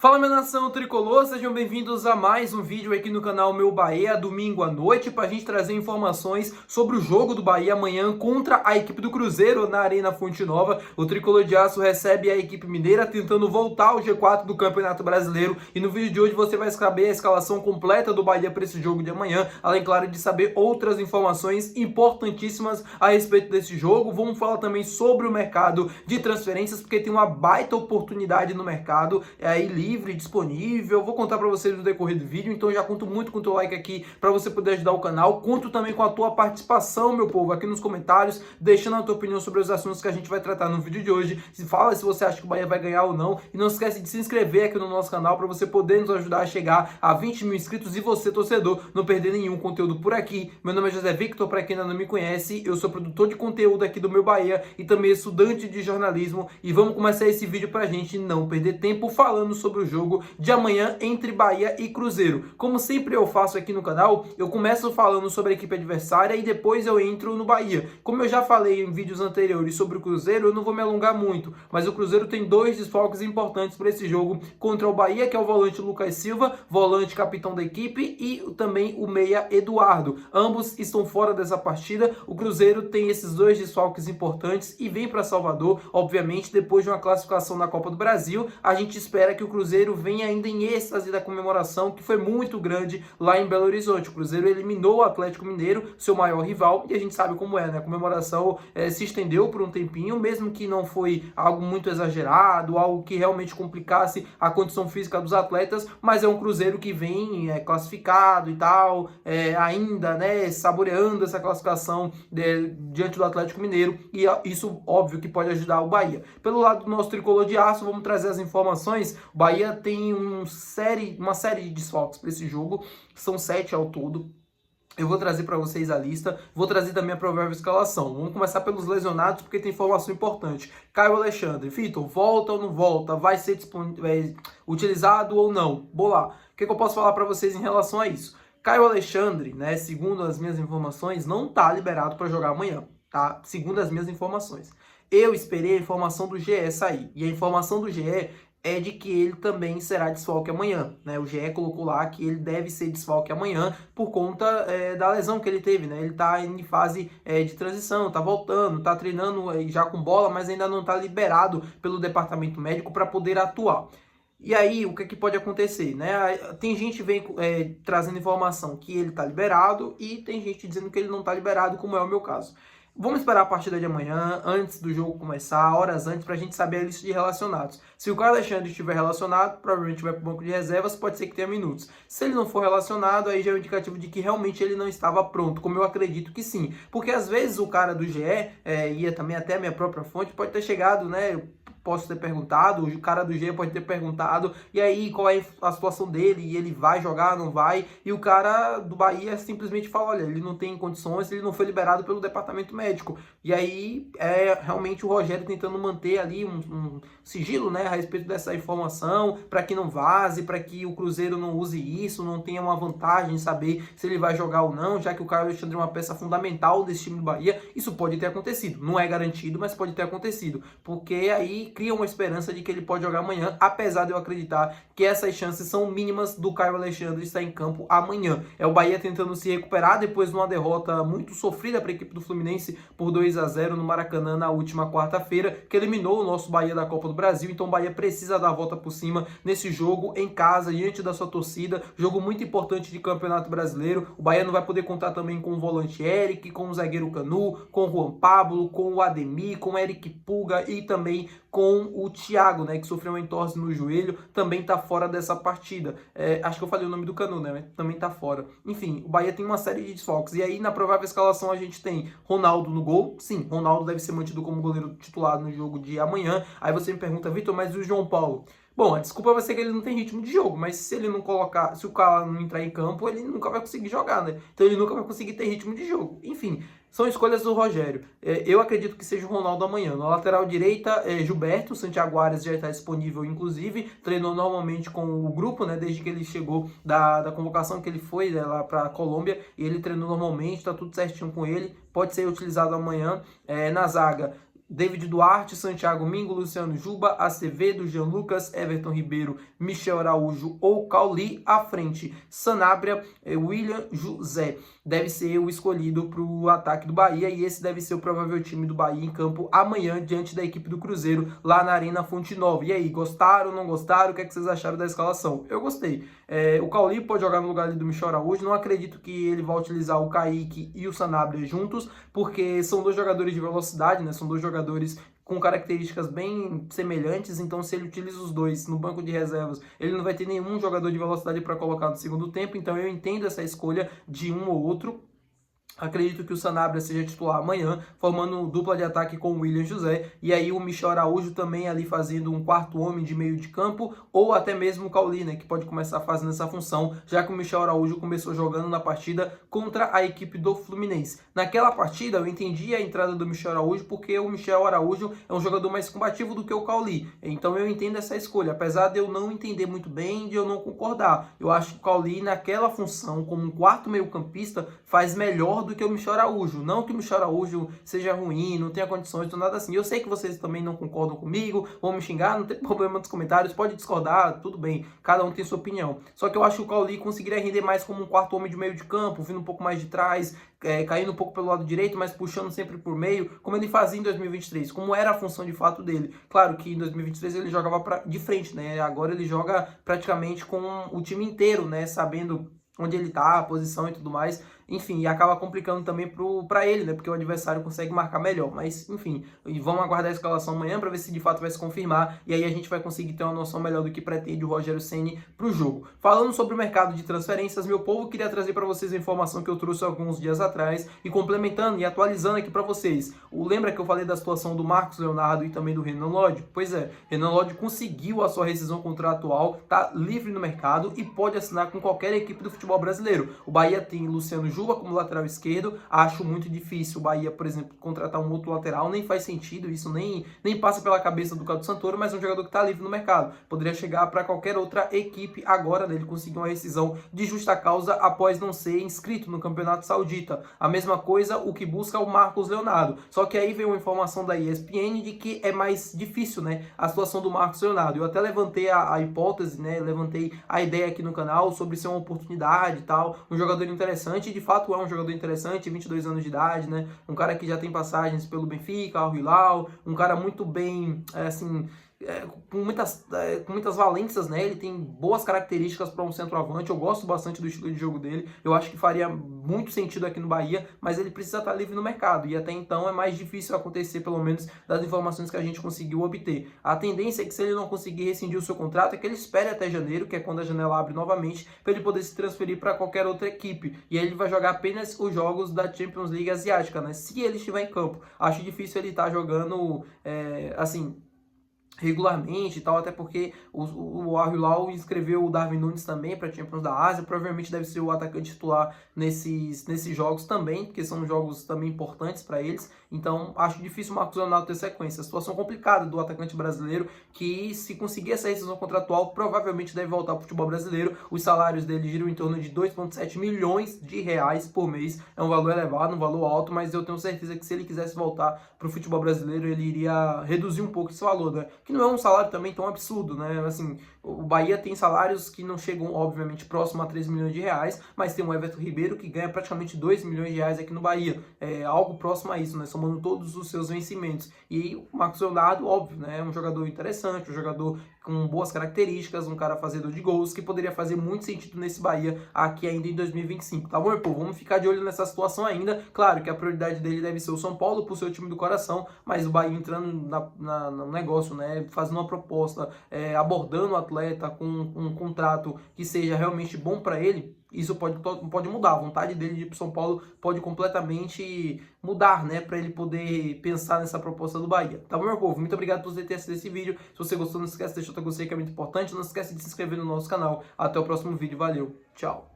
Fala, minha nação tricolor, sejam bem-vindos a mais um vídeo aqui no canal Meu Bahia, domingo à noite, para a gente trazer informações sobre o jogo do Bahia amanhã contra a equipe do Cruzeiro na Arena Fonte Nova. O Tricolor de Aço recebe a equipe mineira tentando voltar ao G4 do Campeonato Brasileiro, e no vídeo de hoje você vai saber a escalação completa do Bahia para esse jogo de amanhã, além, claro, de saber outras informações importantíssimas a respeito desse jogo. Vamos falar também sobre o mercado de transferências, porque tem uma baita oportunidade no mercado aí livre, disponível. Vou contar para vocês no decorrer do vídeo, então já conto muito com o teu like aqui para você poder ajudar o canal. Conto também com a tua participação, meu povo, aqui nos comentários, deixando a tua opinião sobre os assuntos que a gente vai tratar no vídeo de hoje. Fala se você acha que o Bahia vai ganhar ou não, e não esquece de se inscrever aqui no nosso canal para você poder nos ajudar a chegar a 20 mil inscritos e você, torcedor, não perder nenhum conteúdo por aqui. Meu nome é José Victor, para quem ainda não me conhece, eu sou produtor de conteúdo aqui do Meu Bahia e também estudante de jornalismo, e vamos começar esse vídeo para a gente não perder tempo falando sobre o jogo de amanhã entre Bahia e Cruzeiro. Como sempre eu faço aqui no canal, eu começo falando sobre a equipe adversária e depois eu entro no Bahia. Como eu já falei em vídeos anteriores sobre o Cruzeiro, eu não vou me alongar muito, mas o Cruzeiro tem dois desfalques importantes para esse jogo contra o Bahia, que é o volante Lucas Silva, volante capitão da equipe, e também o meia Eduardo. Ambos estão fora dessa partida. O Cruzeiro tem esses dois desfalques importantes e vem para Salvador, obviamente, depois de uma classificação na Copa do Brasil. A gente espera que o Cruzeiro venha ainda em êxtase da comemoração, que foi muito grande lá em Belo Horizonte. O Cruzeiro eliminou o Atlético Mineiro, seu maior rival, e a gente sabe como é, né? A comemoração se estendeu por um tempinho, mesmo que não foi algo muito exagerado, algo que realmente complicasse a condição física dos atletas, mas é um Cruzeiro que vem classificado e tal, ainda, né, saboreando essa classificação diante do Atlético Mineiro, e isso, óbvio, que pode ajudar o Bahia. Pelo lado do nosso Tricolor de Aço, vamos trazer as informações. O Bahia tem uma série de desfalques para esse jogo, são 7 ao todo. Eu vou trazer para vocês a lista, vou trazer também a provável escalação. Vamos começar pelos lesionados, porque tem informação importante. Caio Alexandre, Vitor, volta ou não volta? Vai ser utilizado ou não? Boa lá. O que eu posso falar para vocês em relação a isso? Caio Alexandre, né, segundo as minhas informações, não está liberado para jogar amanhã, tá? Segundo as minhas informações. Eu esperei a informação do GE sair, e a informação do GE é de que ele também será desfalque amanhã, né? O GE colocou lá que ele deve ser desfalque amanhã por conta da lesão que ele teve, né? Ele tá em fase de transição, tá voltando, tá treinando já com bola, mas ainda não tá liberado pelo departamento médico para poder atuar. E aí, o que, que pode acontecer, né? Tem gente que vem trazendo informação que ele tá liberado e tem gente dizendo que ele não tá liberado, como é o meu caso. Vamos esperar a partida de amanhã, antes do jogo começar, horas antes, para a gente saber a lista de relacionados. Se o Caio Alexandre estiver relacionado, provavelmente vai para o banco de reservas, pode ser que tenha minutos. Se ele não for relacionado, aí já é um indicativo de que realmente ele não estava pronto, como eu acredito que sim. Porque às vezes o cara do GE, ia também até a minha própria fonte, pode ter chegado, né? Posso ter perguntado, o cara do G pode ter perguntado, e aí qual é a situação dele, e ele vai jogar, não vai, e o cara do Bahia simplesmente fala, olha, ele não tem condições, ele não foi liberado pelo departamento médico, e aí é realmente o Rogério tentando manter ali um sigilo, né, a respeito dessa informação, para que não vaze, para que o Cruzeiro não use isso, não tenha uma vantagem em saber se ele vai jogar ou não, já que o Caio Alexandre é uma peça fundamental desse time do Bahia. Isso pode ter acontecido, não é garantido, mas pode ter acontecido, porque aí cria uma esperança de que ele pode jogar amanhã, apesar de eu acreditar que essas chances são mínimas do Caio Alexandre estar em campo amanhã. É o Bahia tentando se recuperar depois de uma derrota muito sofrida para a equipe do Fluminense por 2-0 no Maracanã na última quarta-feira, que eliminou o nosso Bahia da Copa do Brasil. Então o Bahia precisa dar a volta por cima nesse jogo em casa, diante da sua torcida, jogo muito importante de Campeonato Brasileiro. O Bahia não vai poder contar também com o volante Eric, com o zagueiro Canu, com o Juan Pablo, com o Ademir, com o Eric Pulga e também com o Thiago, né, que sofreu uma entorse no joelho, também tá fora dessa partida. Acho que eu falei o nome do Canu, né, também tá fora. Enfim, o Bahia tem uma série de desfalques. E aí, na provável escalação, a gente tem Ronaldo no gol. Sim, Ronaldo deve ser mantido como goleiro titular no jogo de amanhã. Aí você me pergunta, Vitor, mas e o João Paulo? Bom, a desculpa vai ser que ele não tem ritmo de jogo, mas se ele não colocar, se o cara não entrar em campo, ele nunca vai conseguir jogar, né? Então ele nunca vai conseguir ter ritmo de jogo. Enfim, são escolhas do Rogério. Eu acredito que seja o Ronaldo amanhã. Na lateral direita, Gilberto, Santiago Arias já está disponível, inclusive, treinou normalmente com o grupo, né? Desde que ele chegou da convocação que ele foi, né, lá para a Colômbia, e ele treinou normalmente, tá tudo certinho com ele, pode ser utilizado amanhã. Na zaga, David Duarte, Santiago Mingo, Luciano Juba, Acevedo, Jean Lucas, Everton Ribeiro, Michel Araújo ou Cauli. À frente, Sanabria, William José. Deve ser o escolhido para o ataque do Bahia e esse deve ser o provável time do Bahia em campo amanhã diante da equipe do Cruzeiro lá na Arena Fonte Nova. E aí, gostaram, não gostaram? O que é que vocês acharam da escalação? Eu gostei. O Cauli pode jogar no lugar ali do Michel Araújo. Não acredito que ele vá utilizar o Kaique e o Sanabria juntos, porque são dois jogadores de velocidade, né? São dois jogadores com características bem semelhantes, então se ele utiliza os dois no banco de reservas, ele não vai ter nenhum jogador de velocidade para colocar no segundo tempo, então eu entendo essa escolha de um ou outro. Acredito que o Sanabria seja titular amanhã, formando dupla de ataque com o William José, e aí o Michel Araújo também ali fazendo um quarto homem de meio de campo, ou até mesmo o Cauli, né, que pode começar fazendo essa função, já que o Michel Araújo começou jogando na partida contra a equipe do Fluminense. Naquela partida eu entendi a entrada do Michel Araújo, porque o Michel Araújo é um jogador mais combativo do que o Cauli, então eu entendo essa escolha, apesar de eu não entender muito bem, de eu não concordar. Eu acho que o Cauli naquela função, como um quarto meio campista, faz melhor do que o Michel Araújo. Não que o Michel Araújo seja ruim, não tenha condições, ou nada assim. Eu sei que vocês também não concordam comigo, vão me xingar, não tem problema nos comentários, pode discordar, tudo bem, cada um tem sua opinião. Só que eu acho que o Cauli conseguiria render mais como um quarto homem de meio de campo, vindo um pouco mais de trás, caindo um pouco pelo lado direito, mas puxando sempre por meio, como ele fazia em 2023, como era a função de fato dele. Claro que em 2023 ele jogava de frente, né? Agora ele joga praticamente com o time inteiro, né? Sabendo onde ele tá, a posição e tudo mais, enfim, e acaba complicando também para ele, né, porque o adversário consegue marcar melhor, mas enfim, e vamos aguardar a escalação amanhã para ver se de fato vai se confirmar, e aí a gente vai conseguir ter uma noção melhor do que pretende o Rogério Ceni pro jogo. Falando sobre o mercado de transferências, meu povo, queria trazer para vocês a informação que eu trouxe alguns dias atrás, e complementando e atualizando aqui para vocês. Lembra que eu falei da situação do Marcos Leonardo e também do Renan Lodge? Pois é, Renan Lodge conseguiu a sua rescisão contratual, tá livre no mercado e pode assinar com qualquer equipe do futebol brasileiro. O Bahia tem Luciano Juba como lateral esquerdo, acho muito difícil o Bahia, por exemplo, contratar um outro lateral, nem faz sentido, isso nem passa pela cabeça do Cadu Santoro, mas é um jogador que está livre no mercado, poderia chegar para qualquer outra equipe agora, né? Ele conseguiu uma rescisão de justa causa após não ser inscrito no Campeonato Saudita. A mesma coisa o que busca o Marcos Leonardo, só que aí veio uma informação da ESPN de que é mais difícil, né, a situação do Marcos Leonardo. Eu até levantei a hipótese, né, levantei a ideia aqui no canal sobre ser uma oportunidade e tal, um jogador interessante, e de fato é um jogador interessante, 22 anos de idade, né, um cara que já tem passagens pelo Benfica, Al Hilal, um cara muito bem, assim, com muitas valências, né? Ele tem boas características para um centroavante. Eu gosto bastante do estilo de jogo dele. Eu acho que faria muito sentido aqui no Bahia, mas ele precisa estar livre no mercado. E até então é mais difícil acontecer, pelo menos das informações que a gente conseguiu obter. A tendência é que se ele não conseguir rescindir o seu contrato, é que ele espere até janeiro, que é quando a janela abre novamente, para ele poder se transferir para qualquer outra equipe. E aí ele vai jogar apenas os jogos da Champions League Asiática, né? Se ele estiver em campo. Acho difícil ele estar jogando, assim, regularmente e tal, até porque o Al Hilal inscreveu o Darwin Núñez também para Champions da Ásia, provavelmente deve ser o atacante titular nesses jogos também, porque são jogos também importantes para eles, então acho difícil o Marcos Leonardo ter sequência. A situação complicada do atacante brasileiro, que se conseguir essa rescisão contratual, provavelmente deve voltar para o futebol brasileiro. Os salários dele giram em torno de 2,7 milhões de reais por mês, é um valor elevado, um valor alto, mas eu tenho certeza que se ele quisesse voltar para o futebol brasileiro, ele iria reduzir um pouco esse valor, né? Que não é um salário também tão absurdo, né? Assim, o Bahia tem salários que não chegam, obviamente, próximo a 3 milhões de reais, mas tem o Everton Ribeiro que ganha praticamente 2 milhões de reais aqui no Bahia. É algo próximo a isso, né? Somando todos os seus vencimentos. E o Marcos Leonardo, óbvio, né? É um jogador interessante, um jogador com boas características, um cara fazedor de gols, que poderia fazer muito sentido nesse Bahia aqui ainda em 2025, tá bom, meu povo? Vamos ficar de olho nessa situação ainda. Claro que a prioridade dele deve ser o São Paulo, por ser o time do coração, mas o Bahia entrando no negócio, né? Fazendo uma proposta, abordando o atleta com um contrato que seja realmente bom para ele, isso pode mudar. A vontade dele de ir para São Paulo pode completamente mudar, né? Para ele poder pensar nessa proposta do Bahia. Tá bom, meu povo? Muito obrigado por você ter assistido esse vídeo. Se você gostou, não esquece de deixar o seu gostei, que é muito importante. Não esquece de se inscrever no nosso canal. Até o próximo vídeo. Valeu. Tchau.